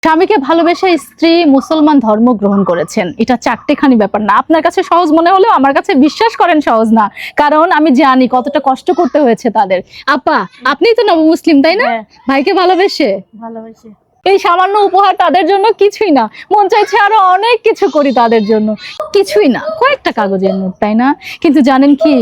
স্বামীকে ভালোবেসে স্ত্রী মুসলমান ধর্ম গ্রহণ করেছেন, এটা চারটেখানি ব্যাপার না। আপনার কাছে সহজ মনে হলেও আমার কাছে বিশ্বাস করেন সহজ না, কারণ আমি জানি কতটা কষ্ট করতে হয়েছে তাদের। আপা, আপনিই তো নবমুসলিম, তাই না? ভাইকে ভালোবেসে এই সামান্য উপহার তাদের জন্য কিছুই না। মন চাইছে আরো অনেক কিছু করি তাদের জন্য, কিছুই না, কয়েকটা কাগজের নোট, তাই না? কিন্তু জানেন কি,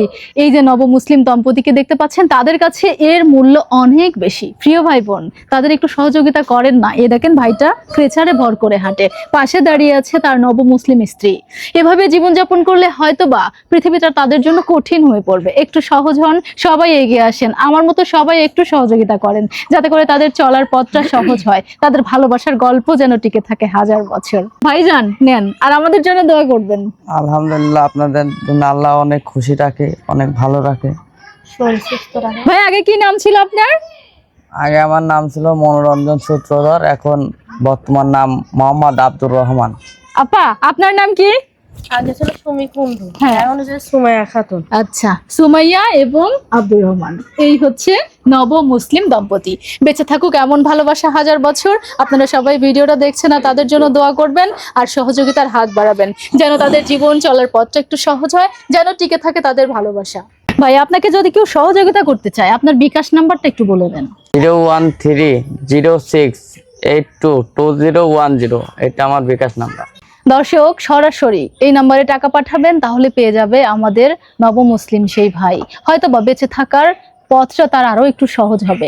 এই যে নবমুসলিম দম্পতিকে দেখতে পাচ্ছেন, তাদের কাছে এর মূল্য অনেক বেশি। প্রিয় ভাই বোন, তাদের একটু সহযোগিতা করেন না। এ দেখেন, ভাইটা ক্রেচারে ভর করে হাঁটে, পাশে দাঁড়িয়ে আছে তার নবমুসলিম স্ত্রী। এভাবে জীবনযাপন করলে হয়তোবা পৃথিবীটা তাদের জন্য কঠিন হয়ে পড়বে। একটু সহজ হন, সবাই এগিয়ে আসেন, আমার মতো সবাই একটু সহযোগিতা করেন, যাতে করে তাদের চলার পথটা সহজ হয়, তাদের ভালোবাসার গল্প যেন টিকে থাকে হাজার বছর। ভাইজান নেন, আর আমাদের জন্য দোয়া করবেন। আলহামদুলিল্লাহ, আপনাদের জন্য আল্লাহ অনেক খুশি রাখে, অনেক ভালো রাখে। ভাই, আগে কি নাম ছিল আপনার? আগে আমার নাম ছিল মনোরঞ্জন সূত্রধর, এখন বর্তমান নাম মোহাম্মদ আব্দুর রহমান। আপা, আপনার নাম কি? আগে ছিল সুমি কুন্ডু, হ্যাঁ। এখন হচ্ছে সুমাইয়া খাতুন। আচ্ছা, সুমাইয়া এবং আব্দুর রহমান, এই হচ্ছে নব মুসলিম দম্পতি। বেঁচে থাকুক এমন ভালোবাসা হাজার বছর। আপনারা সবাই ভিডিওটা দেখছেন, আর তাদের জন্য দোয়া করবেন আর সহযোগিতার হাত বাড়াবেন, যেন তাদের জীবন চলার পথটা একটু সহজ হয়, যেন টিকে থাকে তাদের ভালোবাসা। ভাই, আপনাকে যদি কেউ সহযোগিতা করতে চায়, আপনার বিকাশ নাম্বারটা একটু বলে দেন। 01306822010, এটা আমার বিকাশ নাম্বার। দর্শক, সরাসরি এই নম্বরে টাকা পাঠাবেন, তাহলে পেয়ে যাবে আমাদের নবমুসলিম সেই ভাই। হয়তো বা বেঁচে থাকার পথটা তার আরো একটু সহজ হবে।